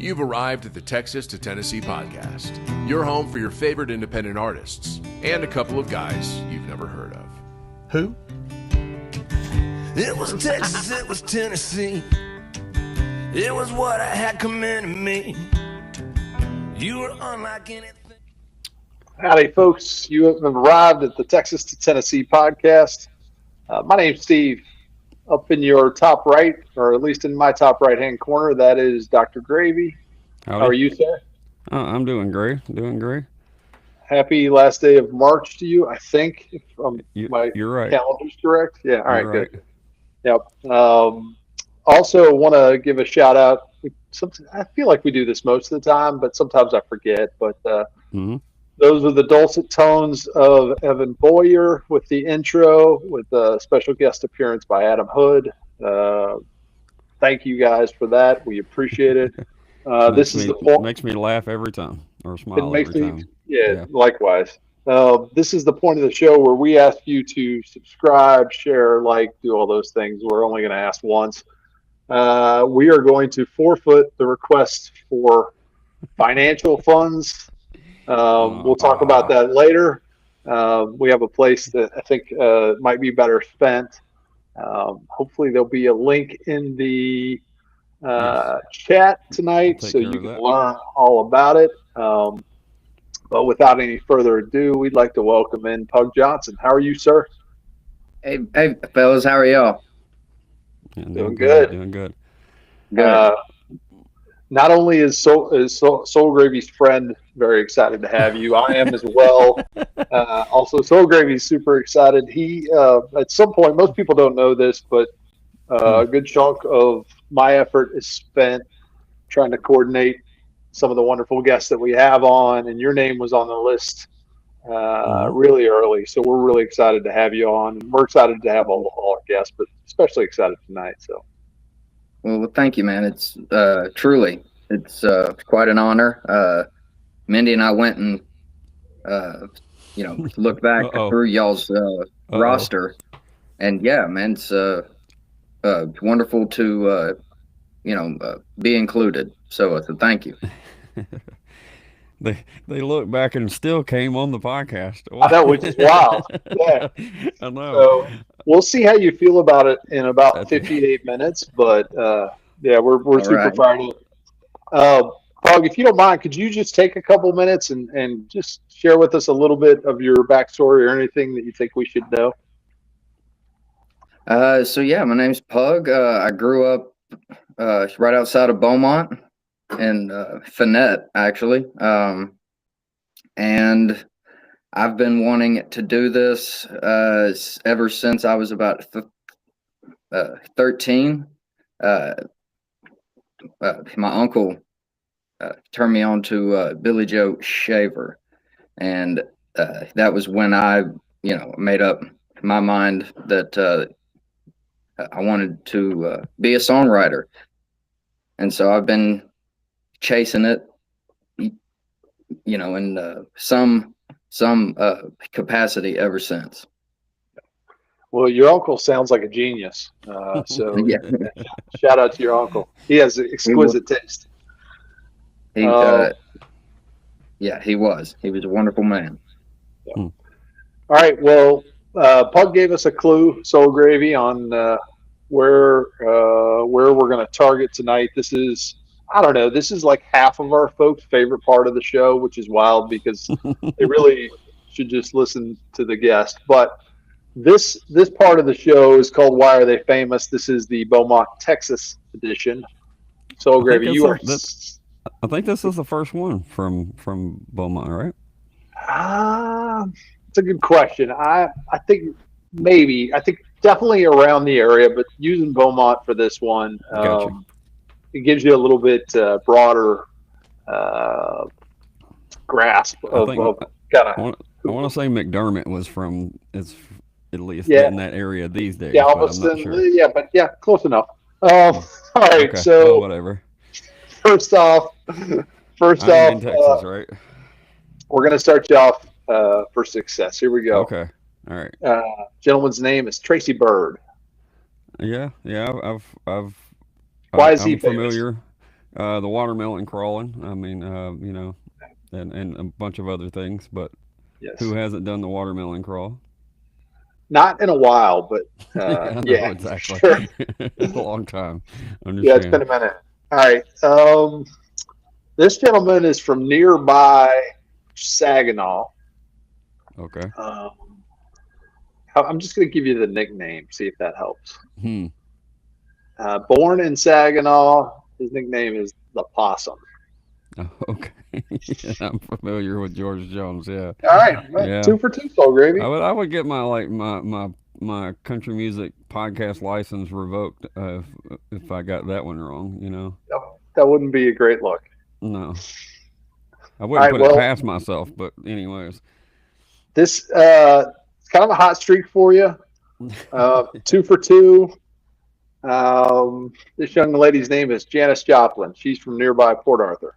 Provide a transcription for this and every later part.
You've arrived at the Texas to Tennessee podcast, your home for your favorite independent artists, and a couple of guys you've never heard of. Who? It was Texas, it was Tennessee. It was what I had coming to me. You were unlike anything. Howdy, folks. You have arrived at the Texas to Tennessee podcast. My name's Steve. Up in your top right, or at least in my top right-hand corner, that is Dr. Gravy. Howdy. How are you, sir? I'm doing great. Happy last day of March to you, I think, if you're right. Calendar's correct. Yeah, all right, You're good. Yep. Also, want to give a shout out. I feel like we do this most of the time, but sometimes I forget. But those are the dulcet tones of Evan Boyer with the intro, with a special guest appearance by Adam Hood. Thank you guys for that. We appreciate it. This is the point. Makes me laugh every time, or smile every time. Yeah, likewise. This is the point of the show where we ask you to subscribe, share, like, do all those things. We're only going to ask once. We are going to forfeit the request for financial funds. We'll talk about that later. We have a place that I think might be better spent. Hopefully there'll be a link in the chat tonight so you can learn all about it. But without any further ado, we'd like to welcome in Pug Johnson. How are you, sir? Hey, fellas, how are y'all? Yeah, Doing good. Doing good. Not only is Soul Gravy's friend very excited to have you, I am as well. Also, Soul Gravy's super excited. He, at some point, most people don't know this, but a good chunk of my effort is spent trying to coordinate some of the wonderful guests that we have on, and your name was on the list really early. So we're really excited to have you on. We're excited to have all our guests, but especially excited tonight. So. Well, thank you, man. It's truly, it's quite an honor. Mindy and I went and, looked back through y'all's roster, and yeah, man, it's wonderful to, be included. So thank you. They look back and still came on the podcast. I know, which is wild. Yeah, I know. So we'll see how you feel about it in about 58 minutes. But yeah, we're super fired up. Pug, if you don't mind, could you just take a couple minutes and just share with us a little bit of your backstory or anything that you think we should know? So yeah, my name's Pug. I grew up right outside of Beaumont. In Finette, actually, and I've been wanting to do this ever since I was about 13. My uncle turned me on to Billy Joe Shaver, and that was when I, made up my mind that I wanted to be a songwriter, and so I've been chasing it, in some capacity ever since. Well, your uncle sounds like a genius. So yeah. Shout out to your uncle. He has exquisite taste. He was. He was a wonderful man. Yeah. All right. Well, Pug gave us a clue, Soul Gravy, on where we're going to target tonight. This is, I don't know, this is like half of our folks' favorite part of the show, which is wild because they really should just listen to the guest. But this part of the show is called Why Are They Famous? This is the Beaumont, Texas edition. Soul Gravy, you are... I think this is the first one from Beaumont, right? It's a good question. I think maybe. I think definitely around the area, but using Beaumont for this one... Gotcha. It gives you a little bit broader grasp of kind of. I want to say McDermott was it's at least in that area these days. Galveston, sure. Close enough. All right, okay. So whatever. First off, in Texas, right? We're gonna start you off for success. Here we go. Okay, all right. Gentleman's name is Tracy Bird. Yeah. I've Why is he familiar? The watermelon crawling. I mean, you know, and a bunch of other things. But Yes. who hasn't done the watermelon crawl? Not in a while, but I know, yeah, exactly. sure. It's a long time. Yeah, it's been a minute. All right. This gentleman is from nearby Saginaw. Okay. I'm just going to give you the nickname, see if that helps. Hmm. Born in Saginaw, his nickname is the Possum. Oh, okay. I'm familiar with George Jones. Yeah. All right, Yeah. 2 for 2, Soul Gravy. I would get my country music podcast license revoked if I got that one wrong. You know. That wouldn't be a great look. No. I wouldn't put it past myself, but anyways. This it's kind of a hot streak for you. 2 for 2. This young lady's name is Janis Joplin. She's from nearby Port Arthur.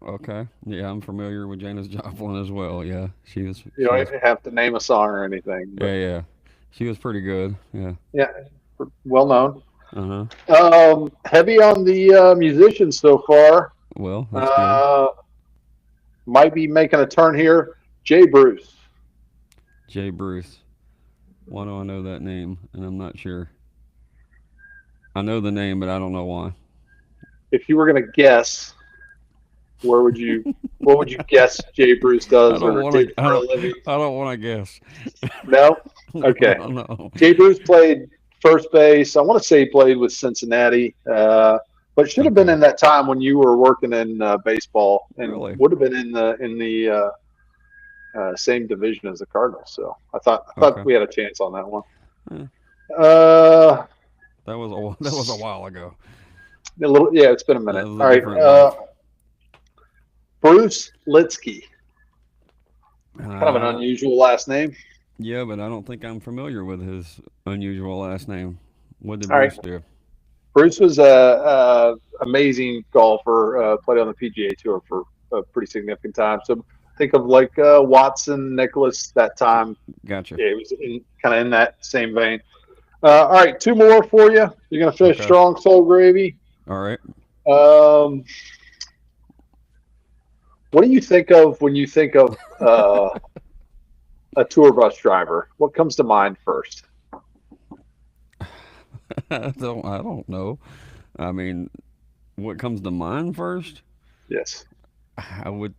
Okay. Yeah, I'm familiar with Janis Joplin as well. Yeah, she was. You don't even have to name a song or anything. But yeah. She was pretty good. Yeah. Yeah, well known. Uh-huh. Heavy on the musicians so far. Well, that's good. Might be making a turn here. Jay Bruce. Jay Bruce. Why do I know that name? And I'm not sure. I know the name, but I don't know why. If you were going to guess, what would you guess Jay Bruce does I don't or did for a living? I don't want to guess. No? Okay. No. Jay Bruce played first base. I want to say he played with Cincinnati, but should have been in that time when you were working in baseball, and Really? would have been in the same division as the Cardinals. So I thought we had a chance on that one. Yeah. That was a while ago. It's been a minute. All right. Bruce Litsky. Kind of an unusual last name. Yeah, but I don't think I'm familiar with his unusual last name. What did Bruce do? Bruce was a amazing golfer. Played on the PGA Tour for a pretty significant time. So think of like Watson, Nicklaus that time. Gotcha. Yeah, it was kind of in that same vein. All right, 2 more for you. You're going to finish strong, Soul Gravy. All right. What do you think of when you think of a tour bus driver? What comes to mind first? I don't know. I mean, what comes to mind first? Yes. I don't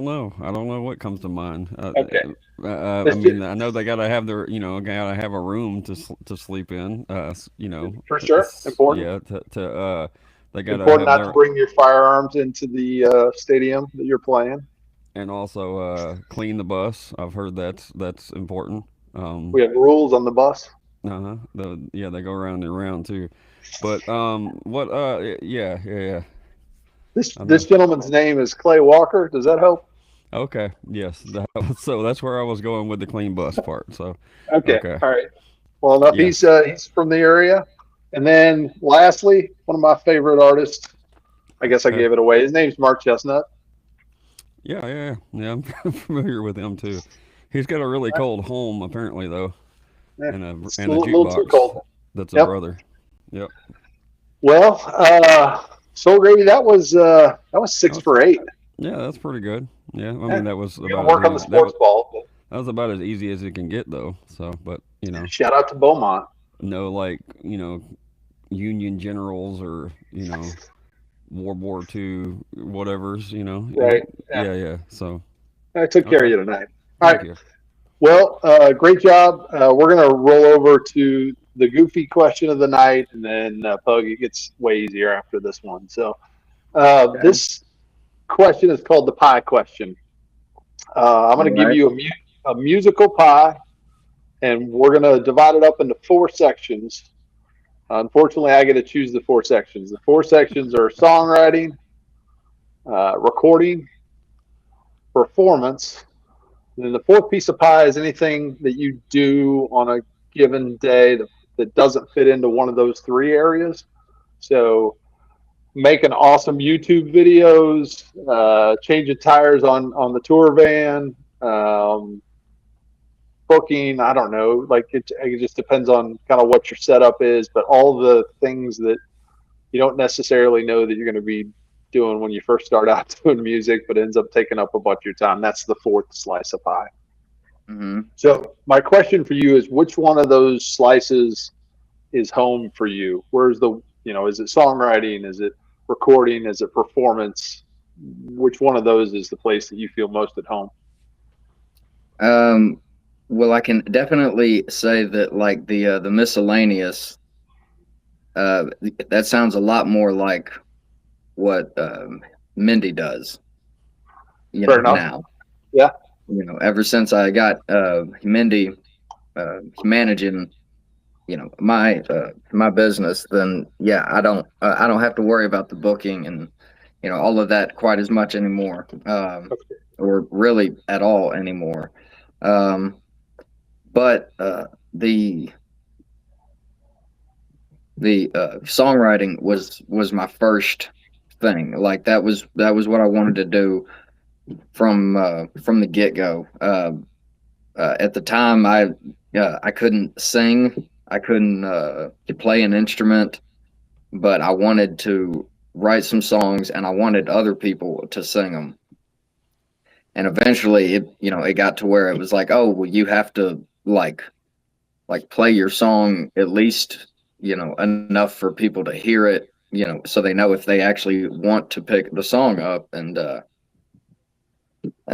know. I don't know what comes to mind. Okay. I mean, I know they gotta have gotta have a room to sleep in. For sure, important. Yeah. They gotta important have not to bring your firearms into the stadium that you're playing. And also clean the bus. I've heard that's important. We have rules on the bus. They go round and round too. But yeah. This gentleman's name is Clay Walker. Does that help? Okay. Yes. So that's where I was going with the clean bus part. So. Okay. All right. Well enough. Yeah. He's from the area. And then lastly, one of my favorite artists. I guess I gave it away. His name's Mark Chestnut. Yeah. I'm familiar with him too. He's got a really cold home, apparently, though, and a little too cold. That's a brother. Yep. Well, Soul Gravy, that was 6 for 8. Yeah, that's pretty good. Yeah, I mean that was about work on the sports ball. That was about as easy as it can get, though. So, but shout out to Beaumont. No, Union generals or World War II whatever's. Right. Yeah. So I took care of you tonight. All right. You. Well, great job. We're going to roll over to the goofy question of the night, and then Pug, it gets way easier after this one. So this question is called the pie question. I'm going to give you a musical pie, and we're going to divide it up into 4 sections. Unfortunately, I get to choose the 4 sections. The 4 sections are songwriting, recording, performance. And then the 4th piece of pie is anything that you do on a given day that doesn't fit into one of those 3 areas. So making awesome YouTube videos, changing tires on the tour van, booking, I don't know, like it just depends on kind of what your setup is, but all the things that you don't necessarily know that you're going to be doing when you first start out doing music, but ends up taking up a bunch of your time. That's the fourth slice of pie. Mm-hmm. So my question for you is, which one of those slices is home for you? Where's the, is it songwriting? Is it recording? Is it performance? Which one of those is the place that you feel most at home? Well, I can definitely say that like the miscellaneous, that sounds a lot more like what Mindy does, Fair enough. now. Yeah. Ever since I got Mindy managing, my business, then yeah, I don't have to worry about the booking and all of that quite as much anymore, or really at all anymore. But the songwriting was my first thing. Like that was what I wanted to do from the get-go. At the time, I couldn't sing, I couldn't play an instrument, but I wanted to write some songs and I wanted other people to sing them. And eventually it got to where it was like, oh, well, you have to like play your song at least, enough for people to hear it, so they know if they actually want to pick the song up. And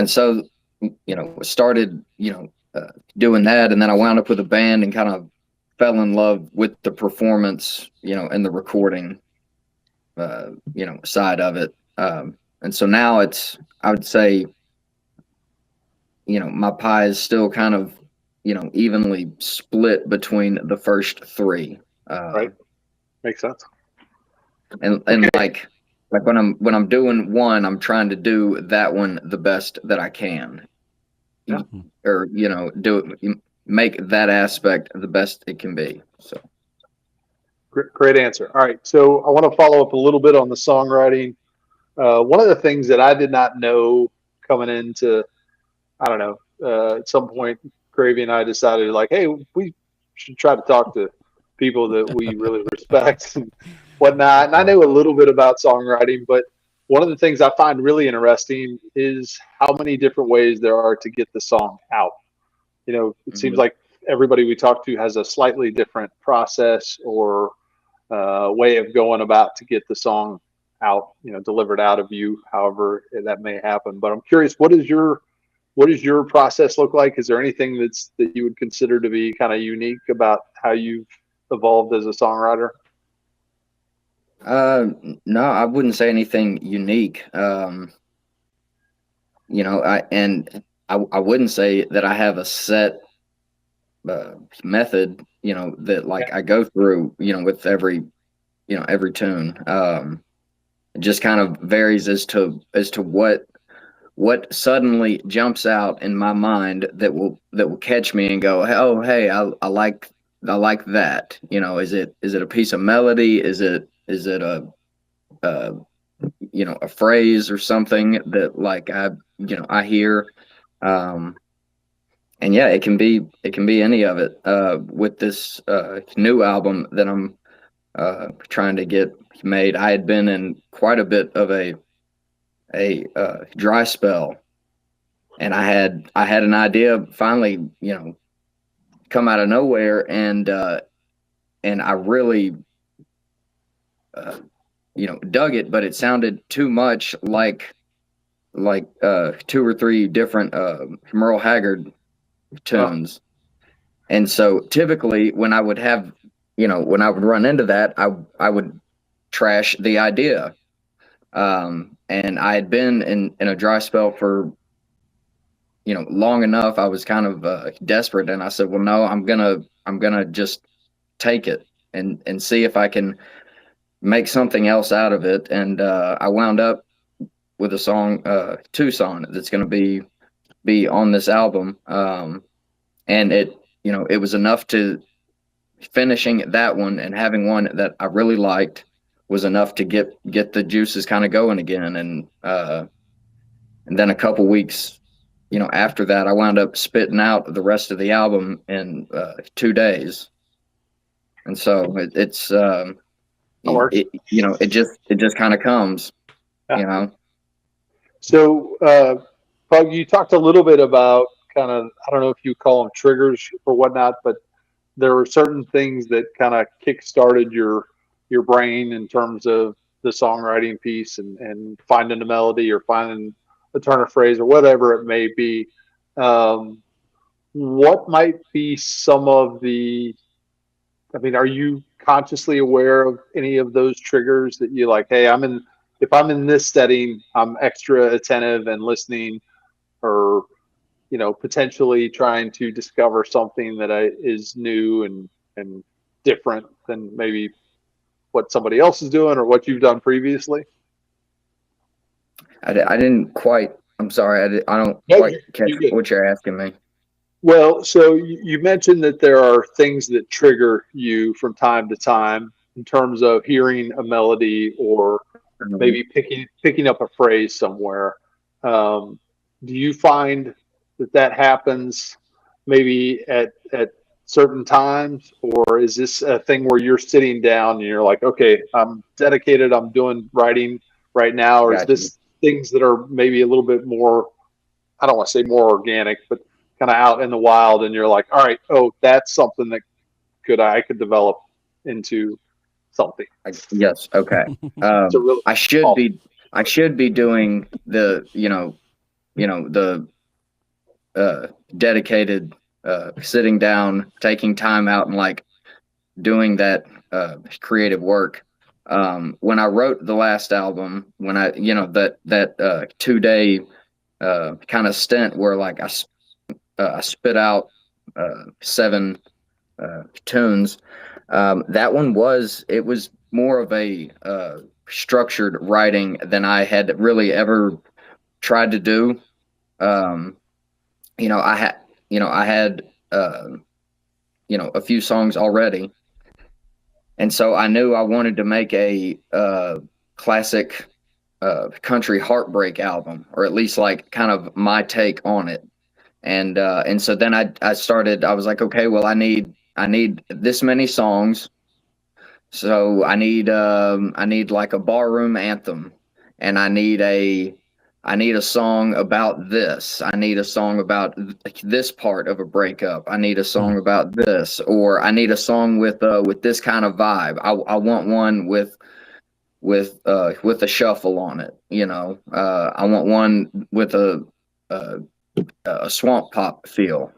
so, started, doing that. And then I wound up with a band and kind of fell in love with the performance, and the recording, side of it. And so now I would say, my pie is still kind of, evenly split between the first three. Right. Makes sense. And like when I'm doing one, I'm trying to do that one the best that I can. Yeah. Or, make that aspect the best it can be. So. Great answer. All right. So I want to follow up a little bit on the songwriting. One of the things that I did not know coming into, I don't know, at some point, Gravy and I decided like, hey, we should try to talk to people that we really respect and whatnot. And I know a little bit about songwriting, but one of the things I find really interesting is how many different ways there are to get the song out. It seems like everybody we talk to has a slightly different process or way of going about to get the song out, delivered out of you, however that may happen. But I'm curious, what does your process look like? Is there anything that you would consider to be kind of unique about how you've evolved as a songwriter? No, I wouldn't say anything unique. I wouldn't say that I have a set method, that like I go through, with every tune. It just kind of varies as to what suddenly jumps out in my mind that will catch me and go, oh, hey, I like that. Is it a piece of melody? Is it a phrase or something that like I hear, and yeah, it can be any of it. With this new album that I'm trying to get made, I had been in quite a bit of a dry spell, and I had an idea finally, come out of nowhere, and I really dug it, but it sounded too much like 2 or 3 different Merle Haggard tunes. And so typically when I would have, when I would run into that, I would trash the idea. And I had been in a dry spell for, long enough. I was kind of desperate, and I said, well, no, I'm gonna just take it and see if I can make something else out of it. And I wound up with a song, Tucson, that's going to be on this album. And it was enough to finishing that one and having one that I really liked was enough to get the juices kind of going again. And then a couple weeks after that, I wound up spitting out the rest of the album in 2 days. And so it's it just kind of comes, So, Pug, you talked a little bit about kind of, I don't know if you call them triggers or whatnot, but there were certain things that kind of kick-started your brain in terms of the songwriting piece and finding a melody or finding a turn of phrase or whatever it may be. What might be some of the, I mean, are you consciously aware of any of those triggers that you like, hey, if I'm in this setting, I'm extra attentive and listening, or, potentially trying to discover something that is new and different than maybe what somebody else is doing or what you've done previously? I didn't quite, I'm sorry, I don't quite catch what you're asking me. Well, so you mentioned that there are things that trigger you from time to time in terms of hearing a melody or maybe picking up a phrase somewhere. Do you find that happens maybe at certain times, or is this a thing where you're sitting down and you're like, okay, I'm dedicated, I'm doing writing right now, or is this things that are maybe a little bit more, I don't want to say more organic, but kind of out in the wild, and you're like, all right, that's something that I could develop into something? Yes. Okay. I should be doing the the dedicated sitting down, taking time out, and like doing that creative work. When I wrote the last album, when I that 2-day kind of stint where like I spit out 7 tunes. That one was more of a structured writing than I had really ever tried to do. I had a few songs already, and so I knew I wanted to make a classic country heartbreak album, or at least like kind of my take on it. And so then I was like, okay, well, I need this many songs. So I need like a barroom anthem, and I need a song about this. I need a song about this part of a breakup. I need a song about this, or I need a song with this kind of vibe. I want one with a shuffle on it. I want one with a swamp pop feel.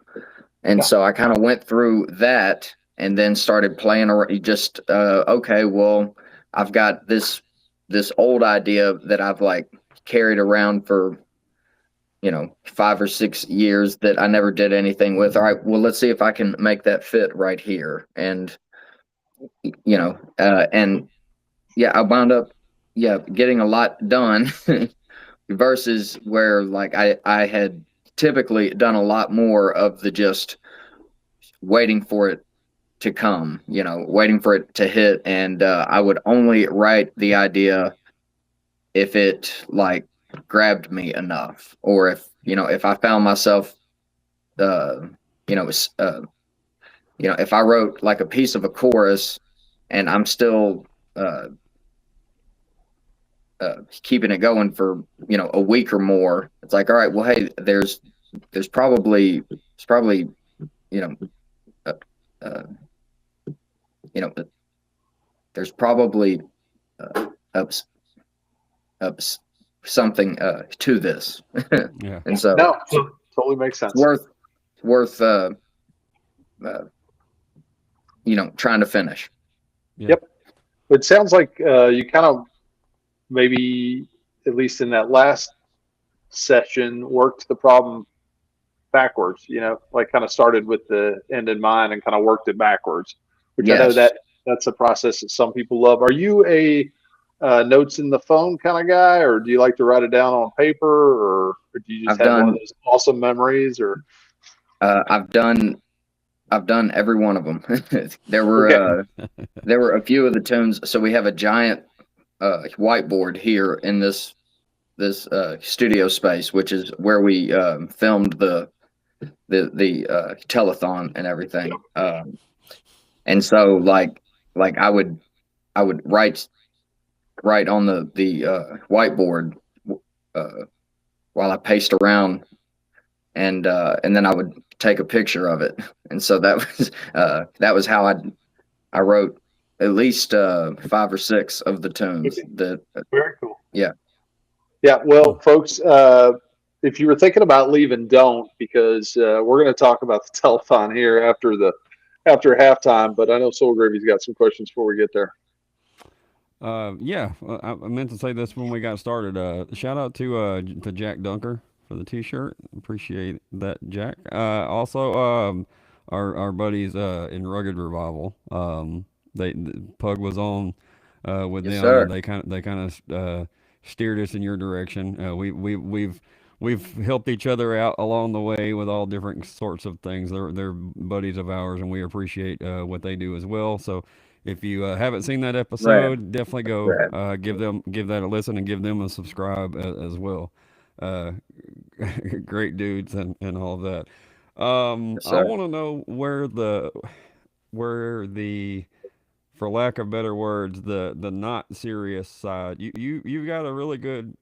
And so I kind of went through that and then started playing around. Just okay, well, I've got this old idea that I've like carried around for 5 or 6 years that I never did anything with. All right, well, let's see if I can make that fit right here. And and I wound up getting a lot done versus where like I had typically done a lot more of the just waiting for it to come, waiting for it to hit. And I would only write the idea if it like grabbed me enough, or if I found myself, if I wrote like a piece of a chorus and I'm still keeping it going for a week or more, it's like, all right, well, hey, there's probably there's probably something to this. Yeah. And so no, totally makes sense. It's worth trying to finish. Yeah. Yep. It sounds like you kind of maybe, at least in that last session, worked the problem backwards, like kind of started with the end in mind and kind of worked it backwards, which I know that's a process that some people love. Are you a notes in the phone kind of guy, or do you like to write it down on paper, or do you just have one of those awesome memories? Or I've done every one of them. There were a few of the tunes. So we have a giant whiteboard here in this this studio space, which is where we filmed the telethon and everything. And so like I would write on the whiteboard while I paced around, and then I would take a picture of it. And so that was how I wrote at least 5 or 6 of the tunes. Very cool. Yeah. Yeah. Well, folks, if you were thinking about leaving, don't, because we're going to talk about the telethon here after halftime. But I know Soul Gravy's got some questions before we get there. Yeah, I meant to say this when we got started. Shout out to Jack Dunker for the T-shirt. Appreciate that, Jack. Also, our buddies in Rugged Revival. Pug was on with Yes, them, sir. and they kind of steered us in your direction. We've helped each other out along the way with all different sorts of things. They're buddies of ours, and we appreciate what they do as well. So if you haven't seen that episode, definitely go give that a listen and give them a subscribe as well. Great dudes and all of that. Yes, I sir. want to know where the for lack of better words, the not serious side. You've got a really good,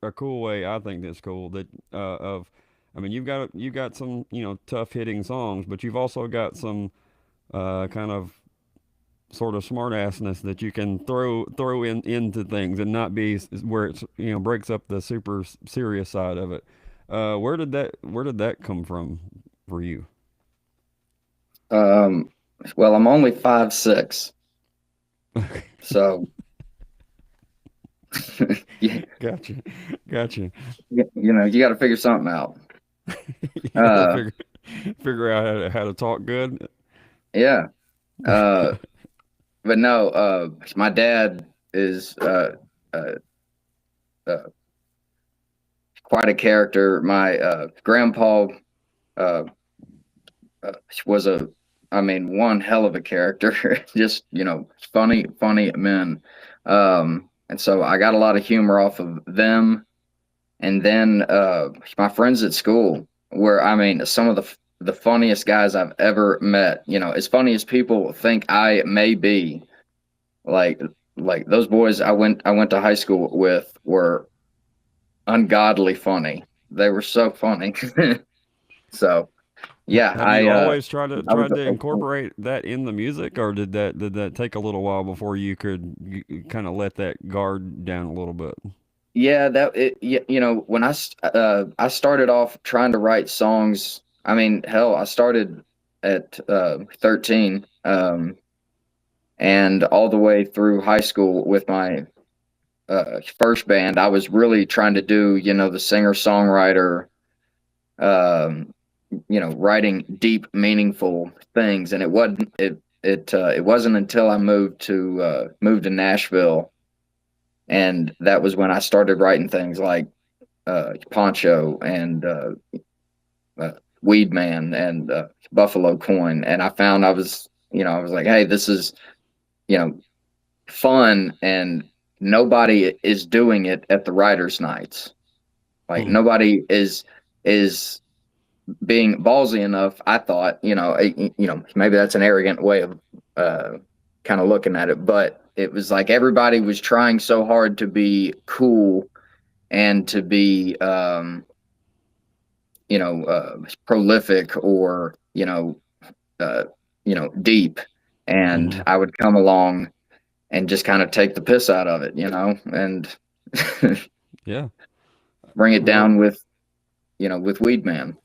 a cool way. I think that's cool. That I mean, you've got some tough hitting songs, but you've also got some kind of sort of smart assness that you can throw into things and not be where it's breaks up the super serious side of it. Where did that come from for you? Well, I'm only 5'6". So yeah, Gotcha. you got to figure something out. You gotta figure out how to talk good. Yeah. But no, my dad is quite a character. My grandpa was one hell of a character. Just funny men. And so I got a lot of humor off of them. And then my friends at school were, some of the funniest guys I've ever met. As funny as people think I may be, like those boys I went to high school with were ungodly funny. They were so funny. So yeah, Have you always tried to incorporate that in the music, or did that take a little while before you could kind of let that guard down a little bit? Yeah, when I started off trying to write songs. Hell, I started at 13, and all the way through high school with my first band. I was really trying to do the singer-songwriter, writing deep, meaningful things, and it wasn't until I moved to Nashville, and that was when I started writing things like Poncho and Weed Man and Buffalo Coin, and I found I was like, hey, this is fun, and nobody is doing it at the writers' nights. Like nobody is being ballsy enough. I thought, maybe that's an arrogant way of kind of looking at it, but it was like everybody was trying so hard to be cool and to be, prolific or, deep. And I would come along and just kind of take the piss out of it, and yeah, bring it down with Weed Man.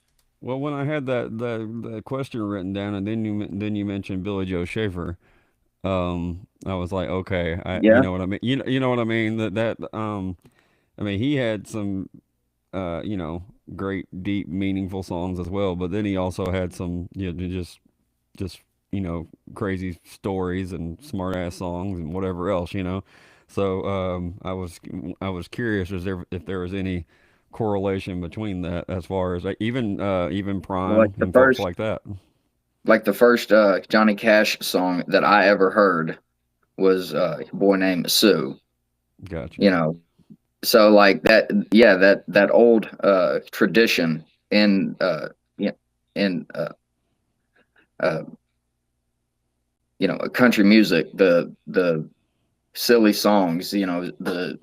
Well, when I had the question written down, and then you mentioned Billy Joe Shaver, I was like, okay, you know what I mean. You know what I mean. He had some, great, deep, meaningful songs as well. But then he also had some, just crazy stories and smart ass songs and whatever else, So I was curious if there was any correlation between that as far as even Prime and folks like that. Like the first Johnny Cash song that I ever heard was a boy named Sue. Gotcha. so like that, yeah, that old tradition in yeah, in country music, the silly songs, the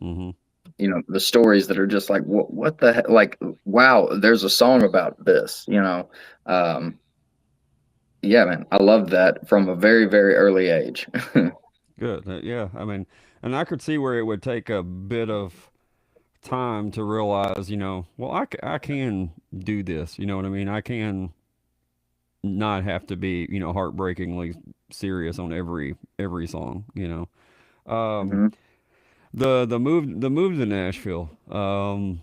Mm-hmm. the stories that are just like, what the heck? Like, wow, there's a song about this, um yeah, man, I love that from a very, very early age. Good. Yeah. I mean, and I could see where it would take a bit of time to realize, well, I can do this. You know what I mean? I can not have to be, heartbreakingly serious on every song. Um, hmm the move to Nashville. Kind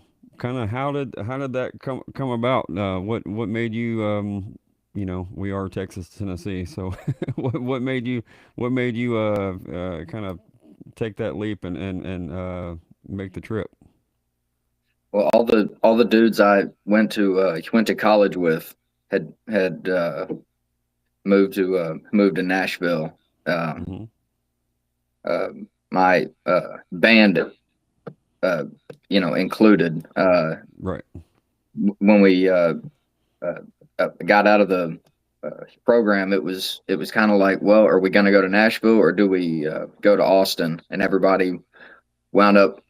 of how did that come about? What made you we are Texas, Tennessee. So what made you kind of take that leap and make the trip? well, all the dudes I went to college with had moved to Nashville. Hmm. uh, my band, included. Right. When we got out of the program, it was kind of like, well, are we going to go to Nashville or do we go to Austin? And everybody wound up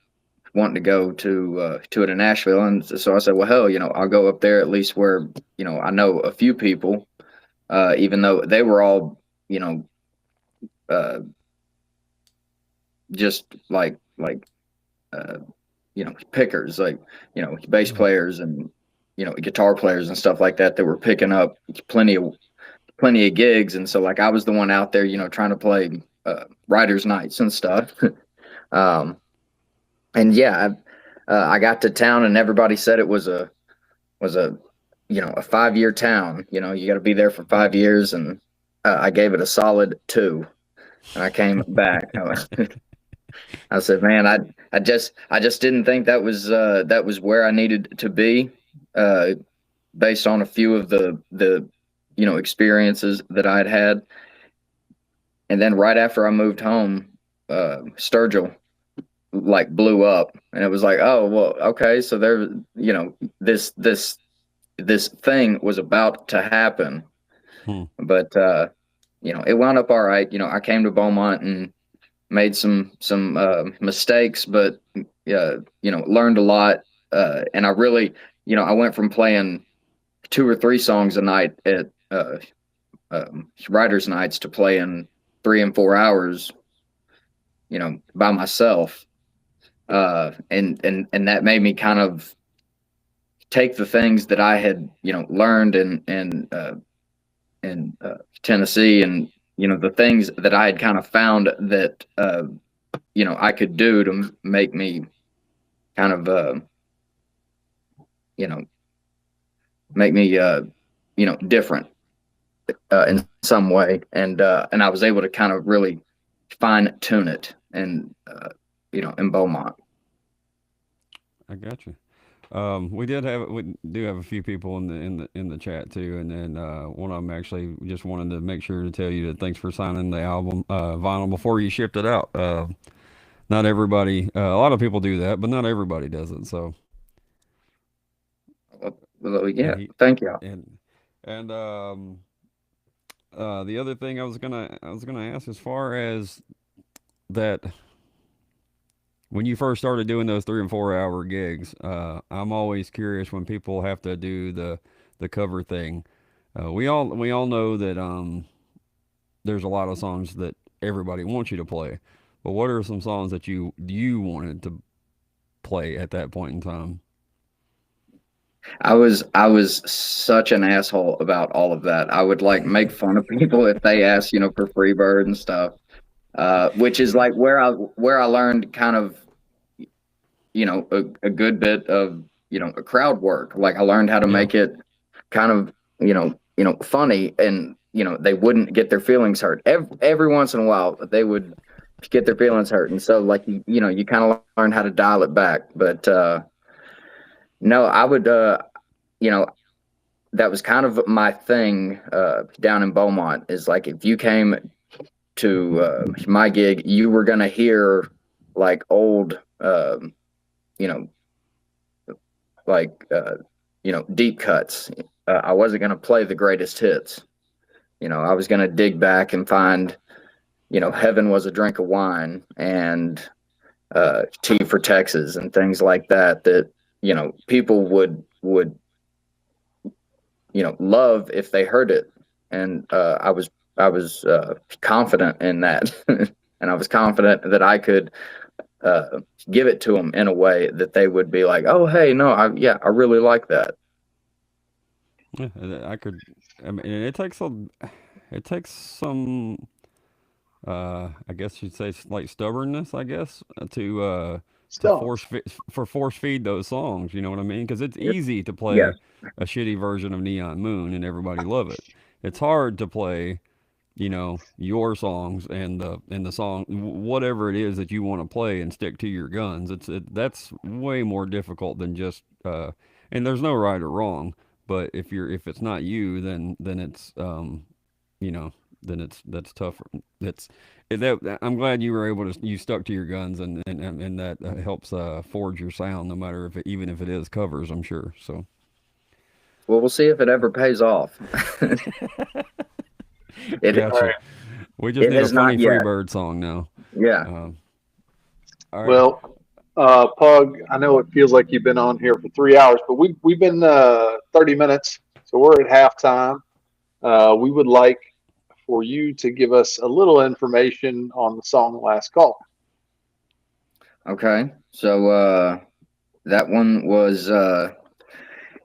wanting to go to Nashville, and so I said, well, hell, I'll go up there, at least where I know a few people, even though they were all uh, just like pickers, like bass Right. players and guitar players and stuff like that were picking up plenty of gigs. And so, like, I was the one out there trying to play writers nights and stuff. um and yeah, I got to town and everybody said it was a 5-year town. You got to be there for 5 years, and I gave it a solid 2, and I came back. I said, man, I just didn't think that was where I needed to be, uh, based on a few of the experiences that I'd had. And then right after I moved home, Sturgill like blew up, and it was like, oh well, okay, so there, this thing was about to happen. Hmm. But it wound up all right. I came to Beaumont and made some mistakes, but learned a lot. And I really, I went from playing 2 or 3 songs a night at writers' nights to playing 3 and 4 hours, by myself. And that made me kind of take the things that I had, learned in Tennessee, and the things that I had kind of found that I could do to make me kind of you know make me different in some way, and I was able to kind of really fine tune it, and in Beaumont. I got you. We do have a few people in the chat too, and then one of them actually just wanted to make sure to tell you that thanks for signing the album vinyl before you shipped it out. Not everybody, a lot of people do that, but not everybody does it. So Well, and yeah, he thank you. and the other thing I was gonna ask, as far as that, when you first started doing those 3 and 4 hour gigs, I'm always curious when people have to do the cover thing. We all know that there's a lot of songs that everybody wants you to play, but what are some songs that you wanted to play at that point in time? I was such an asshole about all of that. I would like make fun of people if they asked, for Freebird and stuff. Which is like where I learned kind of, a good bit of, a crowd work. Like, I learned how to Yeah. make it kind of, funny, and, they wouldn't get their feelings hurt. Every once in a while they would get their feelings hurt. And so, like, you kind of learn how to dial it back. But no, I would, that was kind of my thing down in Beaumont, is like, if you came to my gig, you were going to hear like old you know, like, deep cuts. I wasn't going to play the greatest hits. I was going to dig back and find, Heaven Was a Drink of Wine and T for Texas and things like that, people would, love if they heard it. And I was confident in that. And I was confident that I could give it to them in a way that they would be like, oh, hey, no, I really like that. Yeah, I mean, it takes some, I guess you'd say like stubbornness, I guess, to force feed those songs. You know what I mean? Because it's easy to play a shitty version of Neon Moon and everybody love it. It's hard to play, your songs and the song, whatever it is that you want to play, and stick to your guns. That's way more difficult than just and there's no right or wrong, but if it's not you, then it's then that's tougher. I'm glad you were able to, you stuck to your guns, and that helps forge your sound, no matter even if it is covers, I'm sure. So well, we'll see if it ever pays off. Gotcha. We just need a funny Freebird song now. Yeah. All right. Well, Pug, I know it feels like you've been on here for 3 hours, but we've been 30 minutes, so we're at halftime. We would like for you to give us a little information on the song Last Call. Okay. So that one was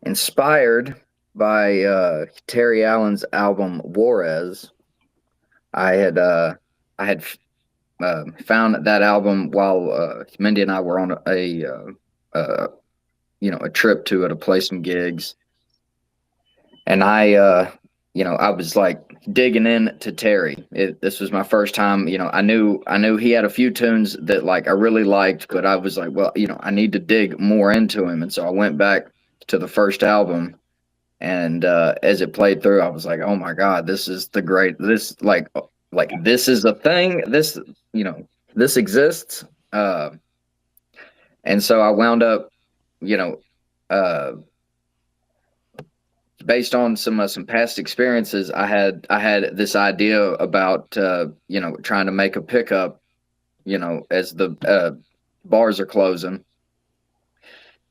inspired by Terry Allen's album Juarez. I had found that album while Mindy and I were on a trip to play some gigs, and I was like digging in to Terry. This was my first time. I knew he had a few tunes that like I really liked, but I was like, well, I need to dig more into him, and so I went back to the first album. And as it played through, I was like, "Oh my God, this is the great! This like this is a thing. This this exists." And so I wound up, based on some past experiences, I had this idea about trying to make a pickup, as the bars are closing.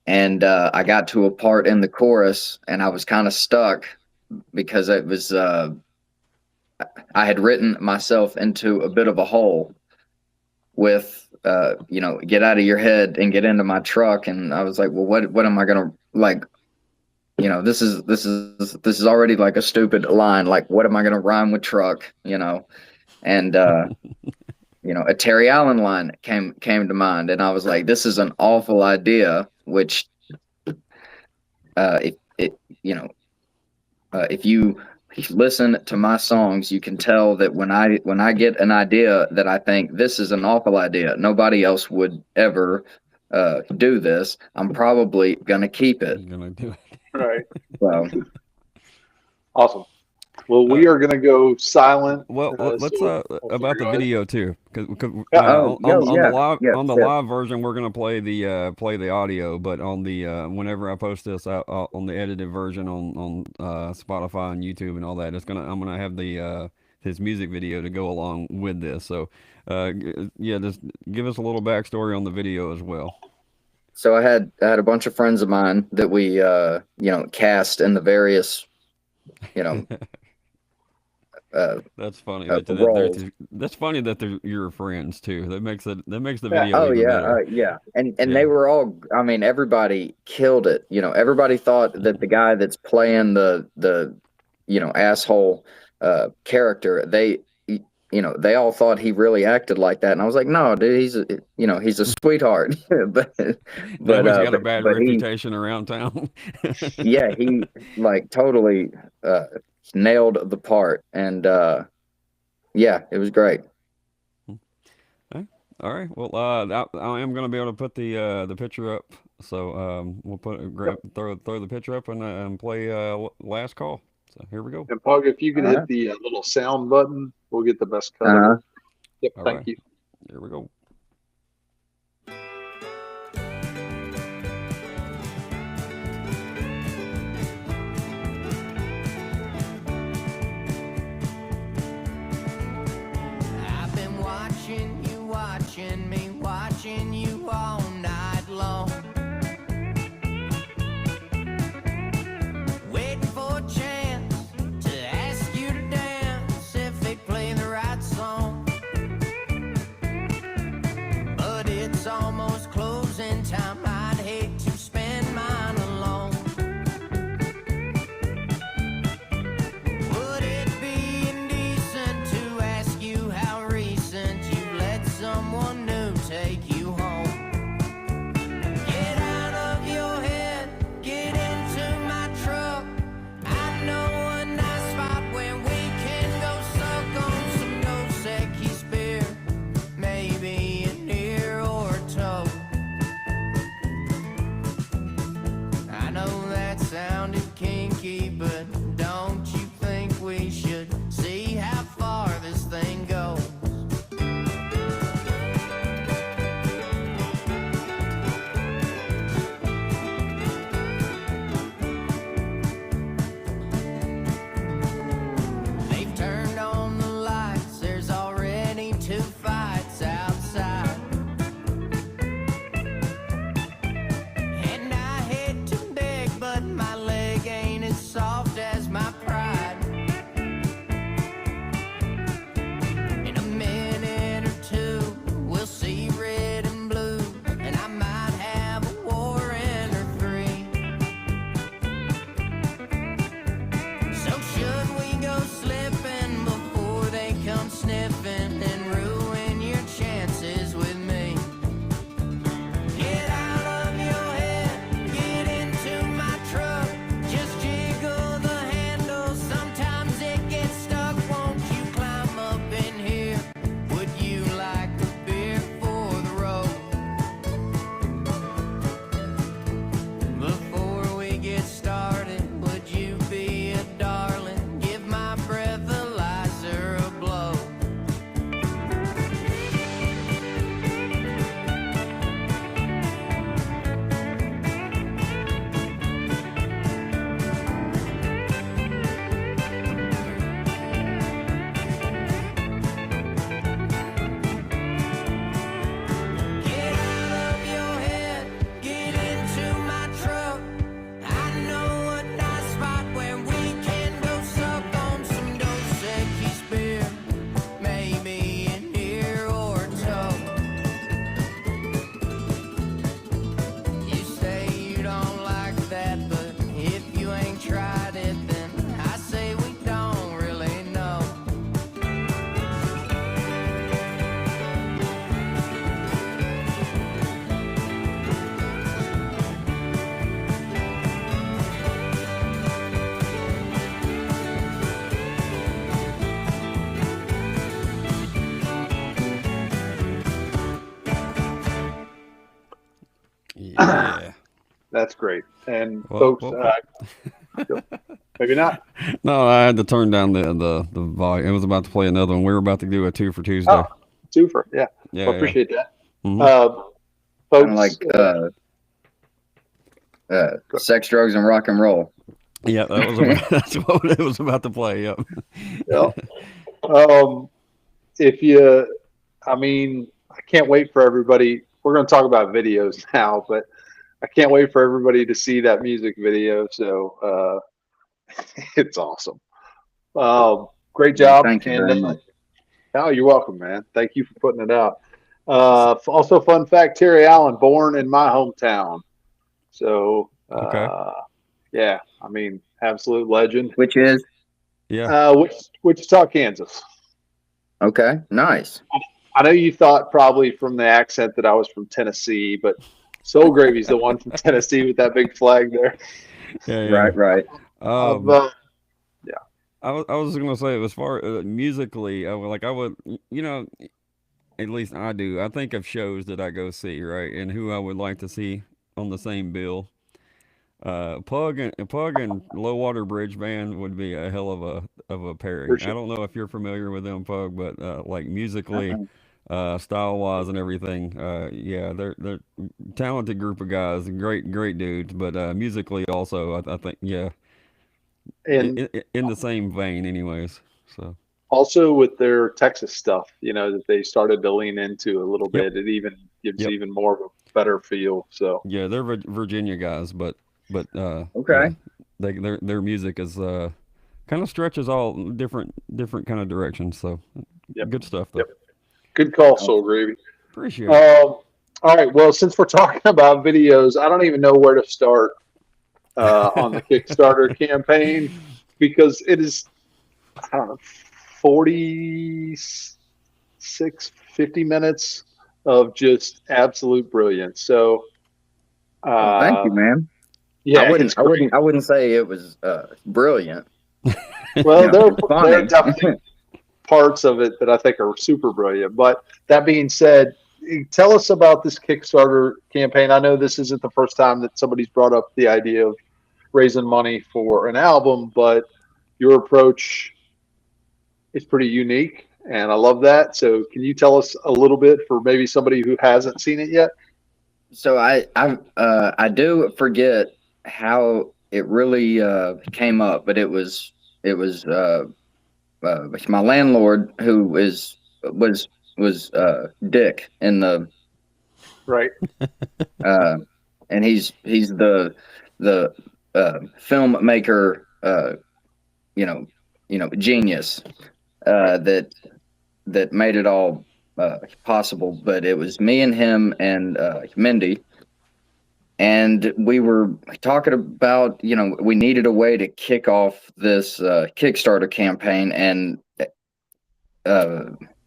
And I got to a part in the chorus, and I was kind of stuck because it was I had written myself into a bit of a hole with get out of your head and get into my truck. And I was like, well, what am I gonna like? This is already like a stupid line. Like, what am I gonna rhyme with truck? And a Terry Allen line came to mind, and I was like, this is an awful idea. Which, if you listen to my songs, you can tell that when I get an idea that I think this is an awful idea, nobody else would ever do this, I'm probably gonna keep it. I'm gonna do it. Right. So, awesome. Well, we are going to go silent. Well, let's about the video too, because on the live version we're going to play the audio, but on the whenever I post this out on the edited version on Spotify and YouTube and all that, I'm gonna have the his music video to go along with this. So just give us a little backstory on the video as well. So I had a bunch of friends of mine that we cast in the various that's funny. That's funny that they're your friends too. That makes the video even better. And they were all. I mean, everybody killed it. Everybody thought that the guy that's playing the asshole character, they all thought he really acted like that. And I was like, no, dude, he's a sweetheart. but he's got a bad reputation around town. Yeah, he like totally nailed the part, and it was great. Okay. All right. Well, I am going to be able to put the picture up, so we'll throw the picture up and play Last Call. So here we go. And Pug, if you can hit the little sound button, we'll get the best color. Yep. Thank you. Here we go. watching me, watching you all night long. Waiting for a chance to ask you to dance if they play the right song. But it's almost closing time, I'd hate to spend mine alone. Would it be indecent to ask you how recent you've let someone new take you home? Get out of your head, get into my truck. I know a nice spot where we can go suck on some Dos Equis beer, maybe an ear or toe. I know that sounded kinky, but don't you think we should see how far this thing goes? They've turned on the lights, there's already 2 fights outside. And I hate to beg, but my leg ain't as soft as my pride. In a minute or two, we'll see red and blue, and I might have a warrant or 3. So should we go slipping before they come sniffing and ruin your chances with me? Get out of your head, get into my truck. Just jiggle the handle, sometimes it gets stuck. Won't you climb up in here? Would you like a beer for the road? Before we get started, would you be a darling? Give my breathalyzer a blow. Get out of your head, get into my truck. I know a nice spot where we can go suck on some Dos Equis beer, maybe an ear or toe. You say you don't like that, but if you ain't tried it, then I say we don't really know. Yeah. That's great. And Well, folks, maybe not. No, I had to turn down the volume. It was about to play another one. We were about to do a 2 for Tuesday. Oh, 2 for, yeah. Yeah, Well, appreciate that. Mhm. Folks, Kind of like sex, drugs, and rock and roll. Yeah, that was about, that's what it was about to play. Yep. yeah. If you, I mean, I can't wait for everybody. We're going to talk about videos now, but I can't wait for everybody to see that music video. So it's awesome. Great job. Thank you very much. Oh, you're welcome, man. Thank you for putting it out. Also, fun fact: Terry Allen, born in my hometown. So, Okay. yeah, I mean, absolute legend. Which is Yeah. Wichita, Kansas. okay, nice. I know you thought probably from the accent that I was from Tennessee, but Soul Gravy's the one from Tennessee with that big flag there. Yeah. Right. Yeah. I was gonna say, as far musically, I would, at least I do. I think of shows that I go see, right, and who I would like to see on the same bill. Pug and Low Water Bridge Band would be a hell of a pairing. For sure. I don't know if you're familiar with them, Pug, but like musically, style wise and everything, yeah, they're talented group of guys, great dudes, but musically also, I think, yeah, And in the same vein, anyways. So Also with their Texas stuff, that they started to lean into a little Yep. bit. It even gives Yep. even more of a better feel. So Yeah, they're Virginia guys, but Okay. yeah, their music is kind of stretches all different kind of directions. So Yep. good stuff though. Yep. Good call, Soul Gravy. Appreciate it. All right. Well, since we're talking about videos, I don't even know where to start on the Kickstarter campaign, because it is, I don't know, 46, 50 minutes of just absolute brilliance. So, Thank you, man. yeah, I wouldn't say it was brilliant. Well, there are funny. definitely parts of it that I think are super brilliant. But that being said, tell us about this Kickstarter campaign. I know this isn't the first time that somebody's brought up the idea of raising money for an album, but your approach is pretty unique, and I love that. So can you tell us a little bit for maybe somebody who hasn't seen it yet? So I do forget how it really came up, but it was my landlord who was Dick in the Right. and he's the filmmaker genius that made it all possible. But it was me and him and Mindy, and we were talking about we needed a way to kick off this Kickstarter campaign, and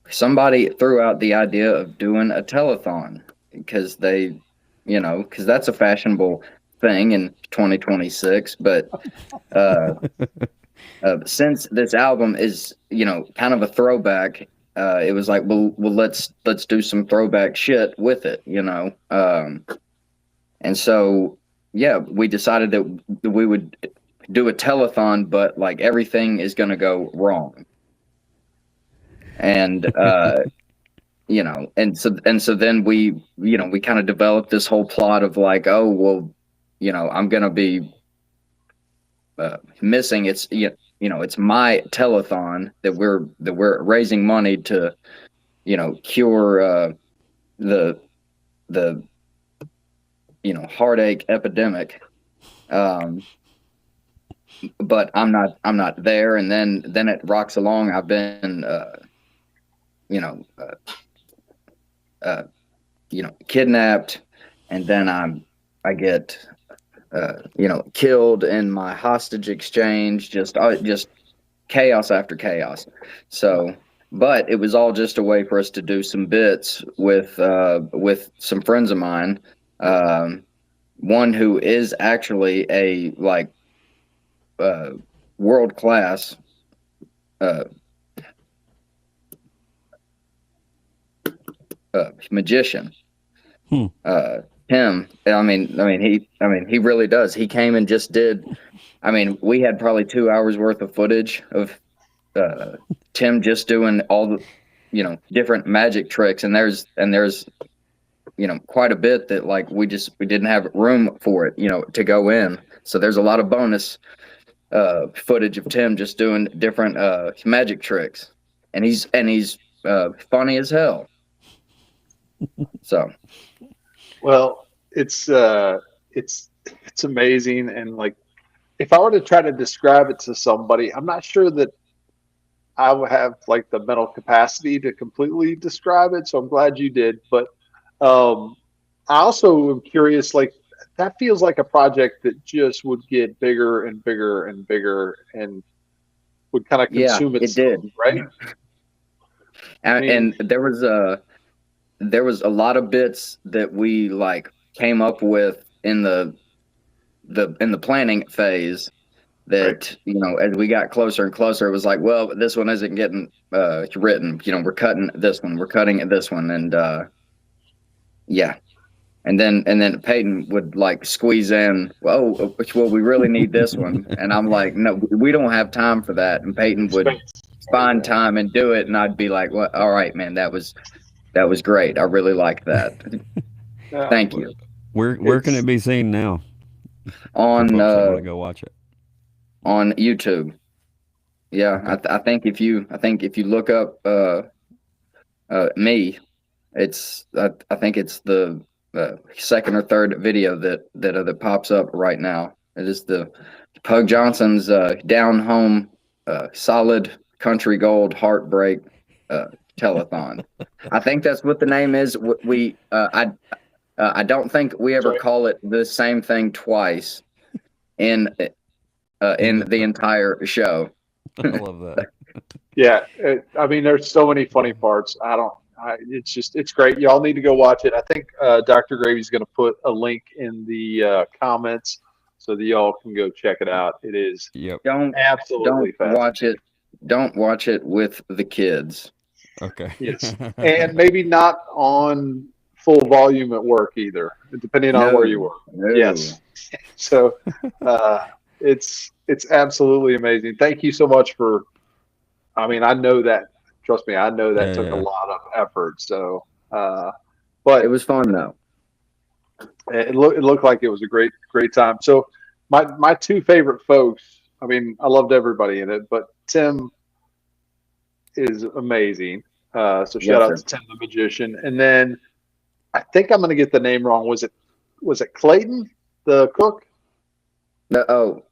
somebody threw out the idea of doing a telethon, because because that's a fashionable thing in 2026. But since this album is kind of a throwback, it was like, well let's do some throwback shit with it, and so yeah, we decided that we would do a telethon, but like everything is going to go wrong. And and so then we kind of developed this whole plot of like, oh well, I'm gonna be missing. It's it's my telethon that we're raising money to cure the heartache epidemic. But I'm not there, and then it rocks along. I've been kidnapped, and then I get killed in my hostage exchange, just chaos after chaos. So, but it was all just a way for us to do some bits with some friends of mine, one who is actually a world class magician. Him, he really does. He came and just did. We had probably 2 hours worth of footage of Tim just doing all the different magic tricks, and there's quite a bit that we didn't have room for it to go in. So there's a lot of bonus footage of Tim just doing different magic tricks, and he's funny as hell. So, well, it's amazing, and if I were to try to describe it to somebody, I'm not sure that I would have the mental capacity to completely describe it. So I'm glad you did. But I also am curious, that feels like a project that just would get bigger and bigger and bigger, and would kind of consume itself, it did, right? And there was a lot of bits that we came up with in the planning phase that, right, as we got closer and closer, it was like, well, this one isn't getting written. We're cutting this one, we're cutting this one, and yeah. And then Peyton would squeeze in, well, we really need this one. And I'm like, no, we don't have time for that. And Peyton would find time and do it. And I'd be like, well, all right, man, that was great. I really like that. Thank you. Where can it be seen now? On go watch it on YouTube. Yeah, Okay. I think if you look up me, I think it's the second or third video that pops up right now. It is the Pug Johnson's down home solid country gold heartbreak telethon. I think that's what the name is. I don't think we ever call it the same thing twice in the entire show. I love that. Yeah, I mean, there's so many funny parts. It's great. Y'all need to go watch it. I think Dr. Gravy's going to put a link in the comments so that y'all can go check it out. It is Yep. absolutely fascinating. Don't watch it with the kids. Okay. Yes, and maybe not on full volume at work either, depending on where you work. No. Yes. So it's absolutely amazing. Thank you so much for. I mean, I know that. Trust me, I know that took a lot of effort. So, but It was fun though. it looked like it was a great time. So, my two favorite folks. I mean, I loved everybody in it, but Tim is amazing. So shout out to Tim the Magician. And then I think I'm going to get the name wrong. Was it Clayton the cook? No,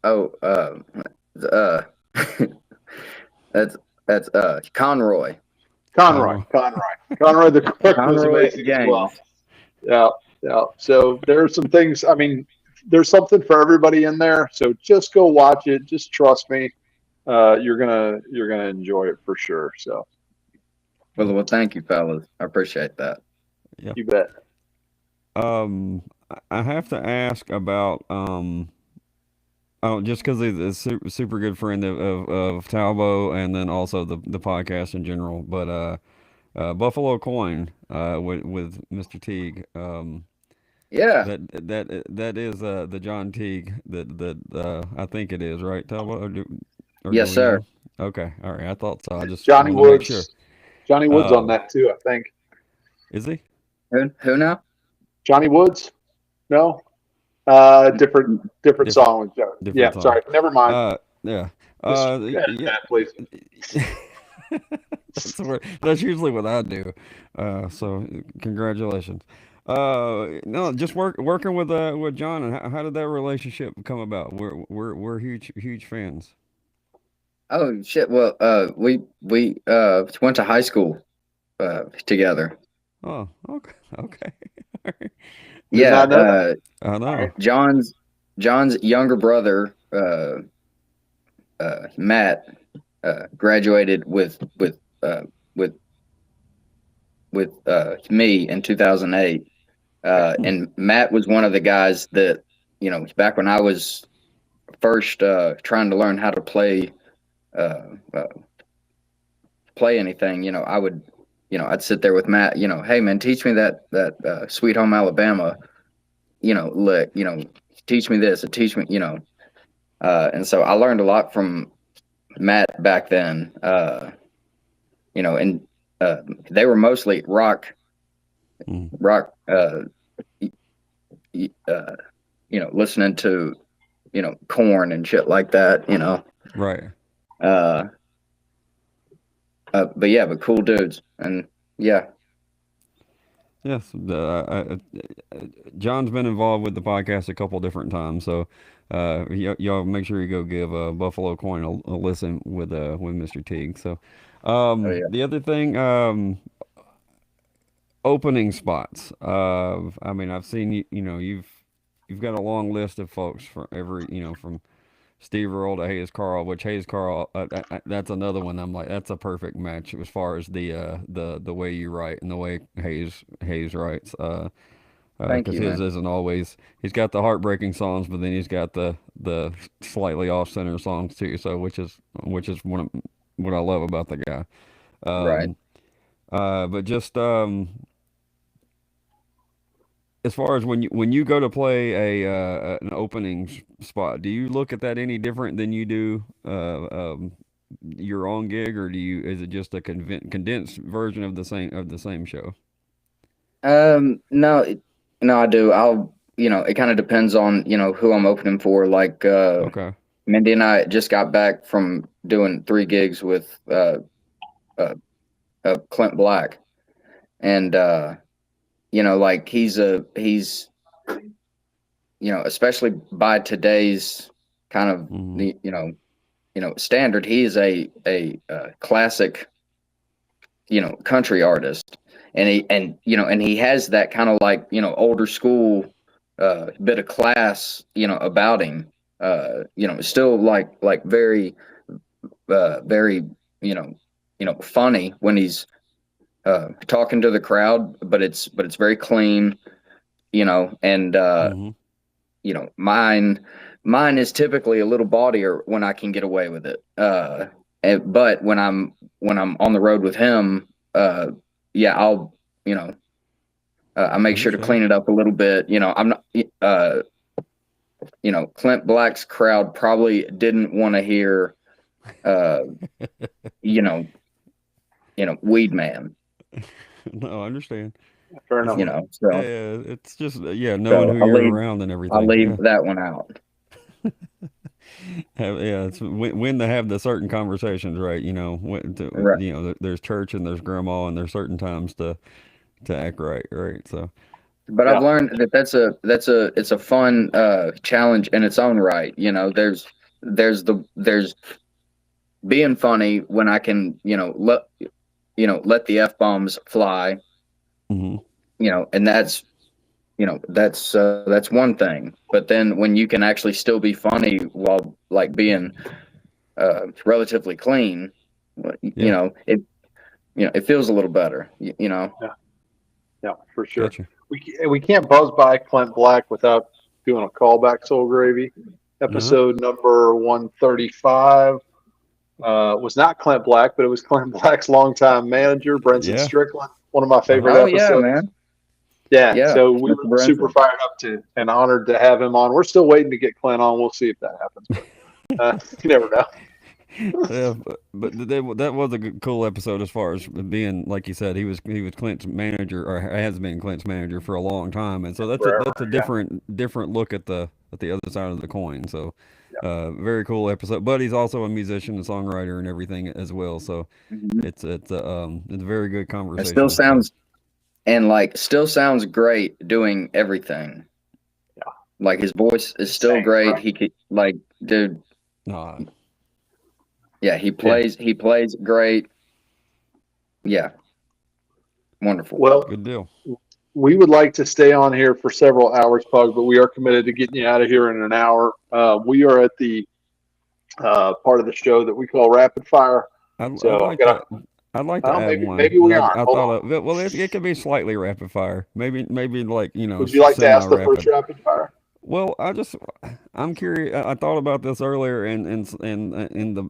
that's Conroy. Conroy the cook was amazing as well. Yeah. So there are some things. I mean, there's something for everybody in there. So just go watch it. Just trust me. You're gonna enjoy it for sure. So. Well, thank you, fellas. I appreciate that. Yeah. You bet. I have to ask about just because he's a super good friend of Talbot, and then also the podcast in general. But Buffalo Coin with Mr. Teague. Yeah. That is the John Teague that I think it is, right, Talbot? Yes, sir. Know? Okay, all right. I thought so. I just Johnny wanted to Woods. make sure. Johnny Woods on that too, I think. Is he? Who now? Johnny Woods? No. Different song. Yeah, song. sorry. Never mind. Yeah. Yeah, please. That's usually what I do. So congratulations. No, just working with John, and how did that relationship come about? We're huge fans. Oh shit! Well, we went to high school together. Oh, okay. Yeah, I know. John's younger brother, Matt, graduated with me in 2008, and Matt was one of the guys that, back when I was first trying to learn how to play anything, I would, I'd sit there with Matt, hey man, teach me that Sweet Home Alabama, lick, teach me this, and teach me, and so I learned a lot from Matt back then, and they were mostly rock, listening to, Korn and shit like that, Right. But cool dudes, and yeah. Yes, John's been involved with the podcast a couple different times, so y'all make sure you go give Buffalo Coin a listen with Mr. Teague. So, the other thing, opening spots. I mean, I've seen you've got a long list of folks from from Steve Earle to Hayes Carl, which Hayes Carl, that's another one. I'm like, that's a perfect match as far as the way you write and the way Hayes writes. Thank because you, his man. isn't always. He's got the heartbreaking songs, but then he's got the slightly off center songs too. So which is what I love about the guy. Right. But just as far as when you go to play an opening spot, do you look at that any different than you do your own gig, or is it just a condensed version of the same show? No, I do. It kind of depends on who I'm opening for. Like Okay. Mindy and I just got back from doing 3 gigs with Clint Black, and you know, like he's you know, especially by today's kind of standard, he is a classic, you know, country artist, and he has that kind of like, you know, older school bit of class, you know, about him. You know, still like very very, you know, funny when he's talking to the crowd, but it's very clean, you know, and you know, mine is typically a little bawdier when I can get away with it. But when I'm on the road with him, yeah, I'll, you know, I make sure to clean it up a little bit. You know, I'm not, you know, Clint Black's crowd probably didn't want to hear, you know, Weed Man. No, I understand. Fair enough. You know, so yeah, it's just knowing who you're around and everything. I'll leave that one out. It's when to have the certain conversations, right? You know, Right. You know, there's church and there's grandma, and there's certain times to act right. So, but I've learned that it's a fun challenge in its own right. You know, there's being funny when I can, you know, let the F-bombs fly. You know, and that's one thing. But then when you can actually still be funny while like being relatively clean, you know, it feels a little better. You know. Yeah, for sure. Gotcha. We can't buzz by Clint Black without doing a callback. Soul Gravy episode number 135 was not Clint Black, but it was Clint Black's longtime manager, Brenton Strickland. One of my favorite episodes. Yeah, man. Yeah, so we were super fired up and honored to have him on. We're still waiting to get Clint on. We'll see if that happens. You never know. Yeah, but that was a cool episode as far as being, like you said, he was Clint's manager, or has been Clint's manager for a long time, and so that's a different look at the other side of the coin. So, very cool episode. But he's also a musician and songwriter and everything as well. So it's a very good conversation. It still sounds great doing everything. Yeah, like his voice is still great. Right? He could, like, dude. Yeah, he plays great. Yeah. Wonderful. Well, good deal. We would like to stay on here for several hours, Pug, but we are committed to getting you out of here in an hour. We are at the part of the show that we call Rapid Fire. I'd like to add one. Maybe we are. Well, it could be slightly rapid fire. Maybe like, you know. Would you like to ask the first rapid fire? Well, I'm curious. I thought about this earlier, and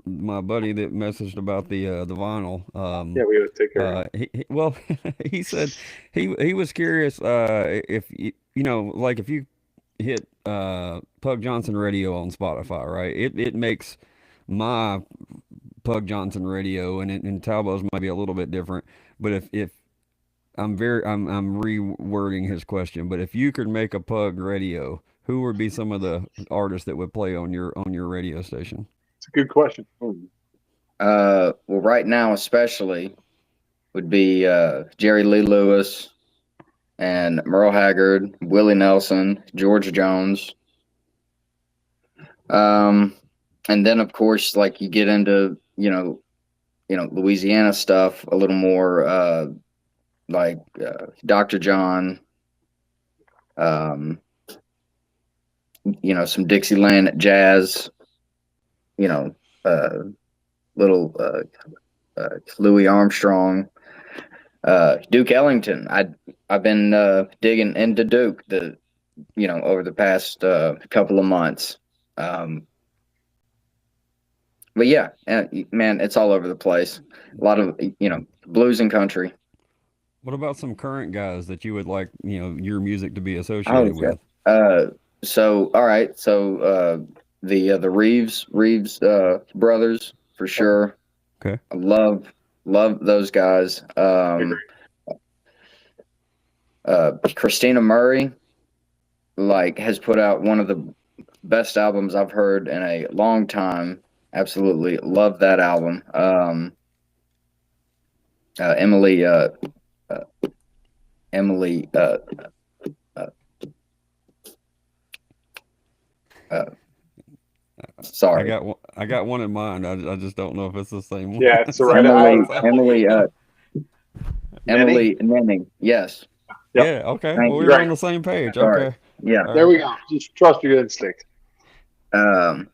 my buddy that messaged about the vinyl. Yeah, we got to take care of it. He said he was curious if you know, like if you hit Pug Johnson Radio on Spotify, right? It makes my Pug Johnson Radio, and Talbot's might be a little bit different, but if I'm rewording his question, but if you could make a Pug radio, who would be some of the artists that would play on your radio station? It's a good question. Well, right now especially would be Jerry Lee Lewis and Merle Haggard, Willie Nelson, George Jones. And then of course, like you get into, you know, Louisiana stuff a little more, like Dr. John, you know, some Dixieland jazz, you know, little Louis Armstrong, Duke Ellington. I've been digging into Duke over the past couple of months. But yeah, man, it's all over the place. A lot of, you know, blues and country. What about some current guys that you would like, you know, your music to be associated with? So all right, so the Reeves brothers for sure. Okay. I love those guys. Christina Murray, like, has put out one of best albums I've heard in a long time. Absolutely love that album. Emily. Sorry, I got one in mind. I just don't know if it's the same one. Yeah, it's the right Emily Nenning. Yes. Yep. Yeah. Okay. Thank Well, you. we were on the same page. Sorry. Okay. Yeah. All There right. we go. Just trust your instinct. Um,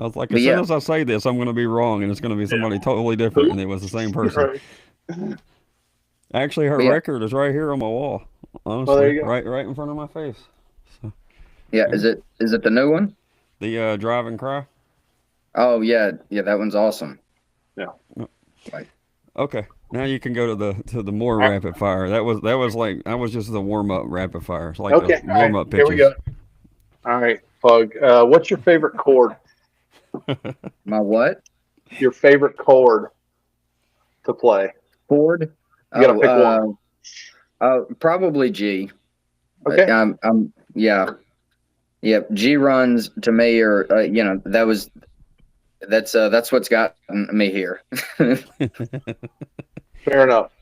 I was like, But as yeah. soon as I say this, I'm going to be wrong, and it's going to be somebody totally different, and it was the same person. Right. Actually, her But yeah. record is right here on my wall. Honestly, there you go. right in front of my face. yeah. Is it the new one? The Drive and Cry. Oh yeah. That one's awesome. Okay, now you can go to the more right. rapid fire. That was like just the warm up rapid fire. It's like Okay. the warm up Here pitches. we go. All right, Pug. What's your favorite chord? My what? Your favorite chord to play? Ford? You gotta pick one. Probably G. Okay. Yeah. Yep. G runs to me, or that's what's gotten me here. Fair enough.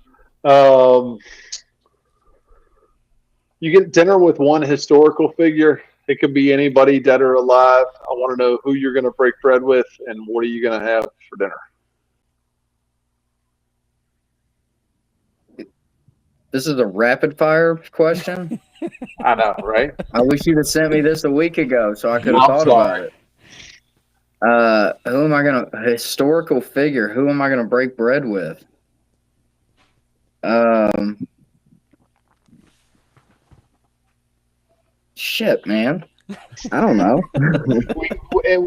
You get dinner with one historical figure. It could be anybody, dead or alive. I want to know who you're going to break bread with and what are you going to have for dinner. This is a rapid fire question. I know, right? I wish you'd have sent me this a week ago so I could have I'm thought sorry. about it. Who am I gonna historical figure? Who am I gonna break bread with? Shit, man. I don't know.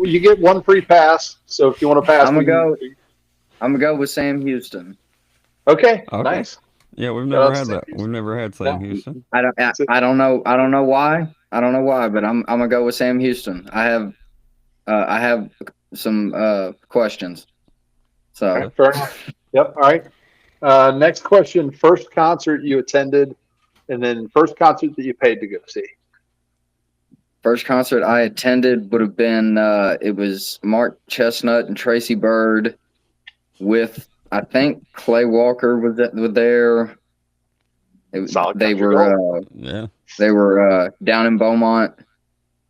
You get one free pass. So if you want to pass, I'm gonna go with Sam Houston. Okay. Okay. Nice. Yeah, we've never had Sam that. Houston. We've never had Sam No. Houston. I don't know why. I don't know why, but I'm gonna go with Sam Houston. I have some questions. So Okay, fair enough. Yep. All right. Next question. First concert you attended, and then first concert that you paid to go see. first concert I attended would have been it was Mark Chestnut and Tracy Bird with, I think, Clay Walker was there. Solid They country were gold. Yeah. they were down in Beaumont.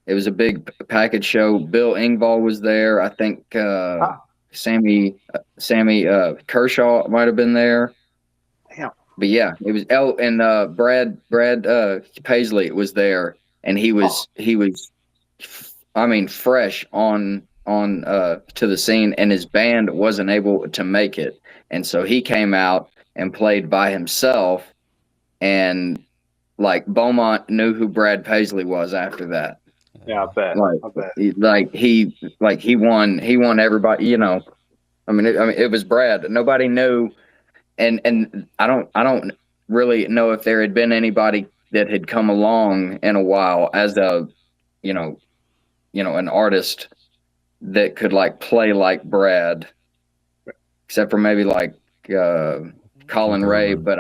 It was a big package show. Bill Engvall was there. I think Sammy Kershaw might have been there. Damn. But yeah, it was Brad Paisley was there, and he was I mean, fresh on to the scene, and his band wasn't able to make it, and so he came out and played by himself, and like Beaumont knew who Brad Paisley was after that. Yeah, I bet. Like, I bet. he won everybody. You know, I mean, it was Brad. Nobody knew, and I don't really know if there had been anybody that had come along in a while as a, an artist that could like play like Brad, except for maybe like Colin Ray. But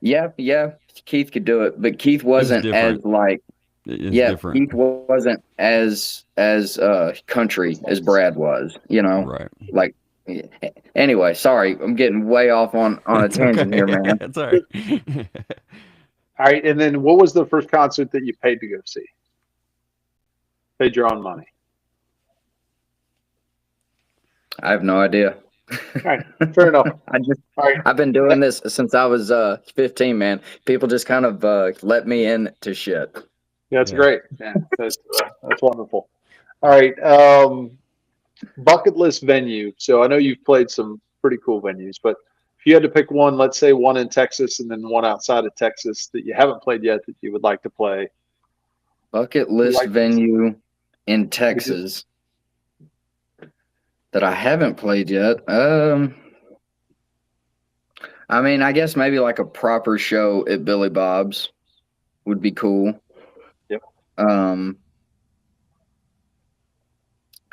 yeah, Keith could do it, but Keith wasn't as like. Different. Keith wasn't as country as Brad was, Right. Like, anyway, sorry, I'm getting way off on a tangent here, man. That's all right. All right, and then what was the first concert that you paid to go see? Paid your own money. I have no idea. All right, fair enough. All right. I've been doing this since I was 15, man. People just kind of let me in to shit. Yeah, that's great. Yeah, that's wonderful. All right, bucket list venue. So I know you've played some pretty cool venues, but if you had to pick one, let's say one in Texas and then one outside of Texas that you haven't played yet that you would like to play. Bucket list venue in Texas that I haven't played yet. I mean, I guess maybe like a proper show at Billy Bob's would be cool.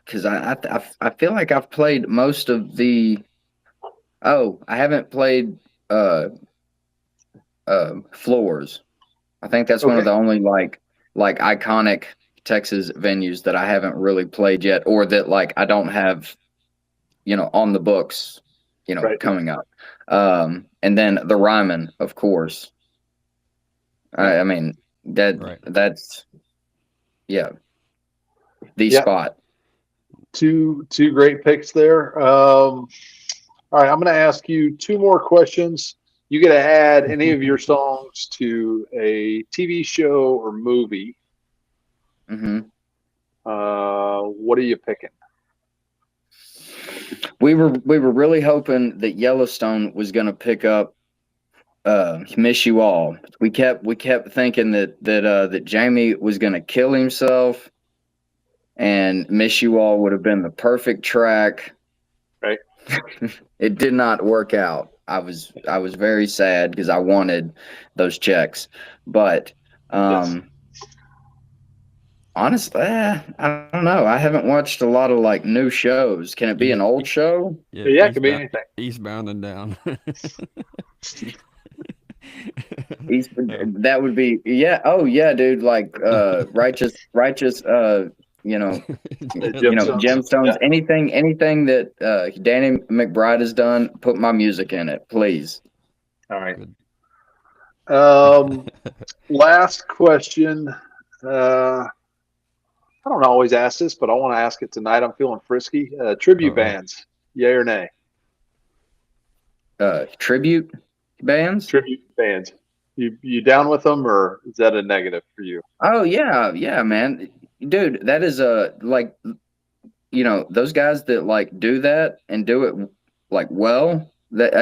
Because I feel like I've played most of the. Oh, I haven't played Floors. I think that's one of the only like iconic Texas venues that I haven't really played yet, or that like I don't have, on the books, coming up. And then the Ryman, of course. I mean that's the spot. Two great picks there. All right, I'm going to ask you 2 more questions. You get to add any of your songs to a TV show or movie. Mm-hmm. What are you picking? We were really hoping that Yellowstone was going to pick up Miss You All. We kept thinking that Jamie was going to kill himself, and Miss You All would have been the perfect track. Right. It did not work out. I was very sad because I wanted those checks, but honestly, I don't know. I haven't watched a lot of like new shows. Can it be an old show? Yeah, it could be anything. Eastbound and Down. That would be Oh yeah, dude. Like righteous. Gemstones. Yeah. Anything that Danny McBride has done. Put my music in it, please. All right. Last question. I don't always ask this, but I want to ask it tonight. I'm feeling frisky. Tribute bands, yay or nay? Tribute bands? Tribute bands. You down with them, or is that a negative for you? Oh yeah, man. Dude, that is like, those guys that like do that and do it like well. That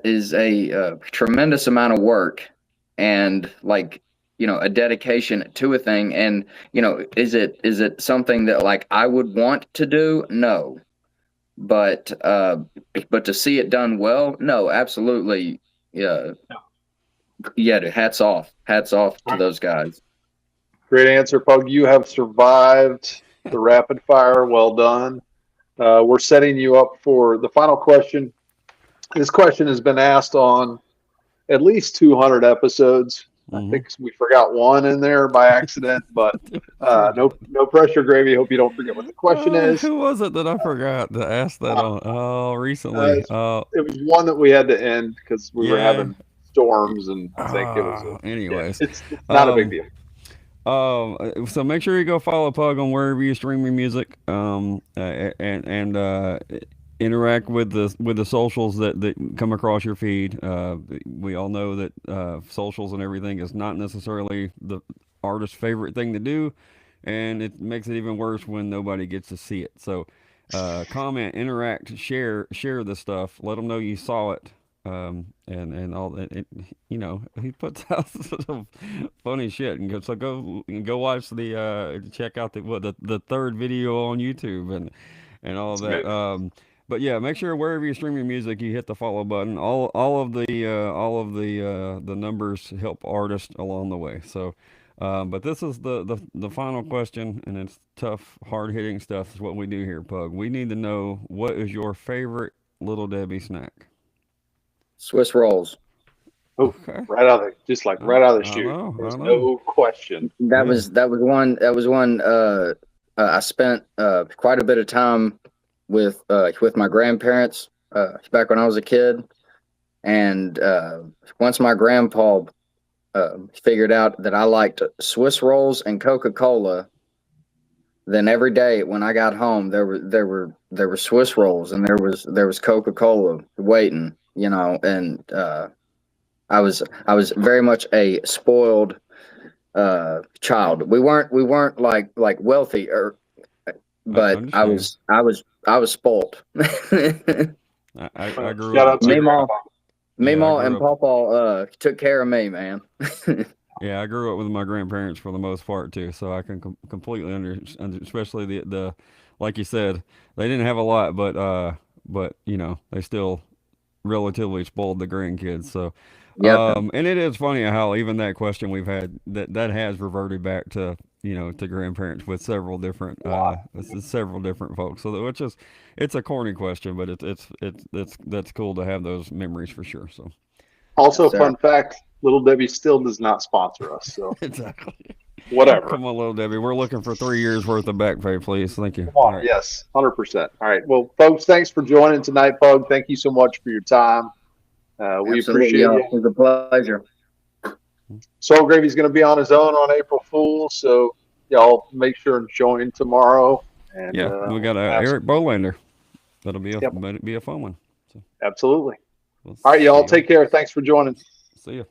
is a tremendous amount of work, and like, a dedication to a thing. And is it something that like I would want to do? No, but to see it done well, no, absolutely, yeah. Yeah, hats off to those guys. Great answer, Pug. You have survived the rapid fire. Well done. We're setting you up for the final question. This question has been asked on at least 200 episodes. I think we forgot one in there by accident, but no pressure, Gravy. Hope you don't forget what the question is. Who was it that I forgot to ask that on? Oh, recently. It was one that we had to end because we were having storms, and I think it was. Anyways, it's not a big deal. So make sure you go follow Pug on wherever you stream your music, and interact with the socials that come across your feed. We all know that socials and everything is not necessarily the artist's favorite thing to do, and it makes it even worse when nobody gets to see it. So comment, interact, share the stuff. Let them know you saw it. And all that, he puts out some funny shit, and so go watch check out the third video on YouTube and all that. But yeah, make sure wherever you stream your music, you hit the follow button. All of the numbers help artists along the way. So, but this is the final question, and it's tough, hard hitting stuff. Is what we do here, Pug. We need to know, what is your favorite Little Debbie snack? Swiss rolls. Oh, okay. Right out of the chute. There's no question. That was one. I spent quite a bit of time with my grandparents back when I was a kid, and once my grandpa figured out that I liked Swiss rolls and Coca-Cola, then every day when I got home, there were Swiss rolls and there was Coca-Cola waiting. And I was very much a spoiled child. We weren't like wealthy, but I was spoiled. I grew up. Meemaw and Pawpaw took care of me, man. Yeah, I grew up with my grandparents for the most part too, so I can completely understand, especially the like you said, they didn't have a lot, but they still relatively spoiled the grandkids. So and it is funny how even that question we've had that has reverted back to to grandparents with several different folks. So it's a corny question, but it's that's cool to have those memories for sure. So also, fun fact, Little Debbie still does not sponsor us, so Exactly. whatever. Come on, Little Debbie. We're looking for 3 years worth of back pay, please. Thank you. Come on. All right. Yes, 100%. All right. Well, folks, thanks for joining tonight, Pug. Thank you so much for your time. We appreciate y'all. it. It was a pleasure. Soul Gravy's going to be on his own on April Fool's, so y'all make sure and join tomorrow. And, Yeah, we got Eric Bolander. That'll be Yep. be a fun one. So Absolutely. we'll All right, y'all. see Take care. Thanks for joining. See you.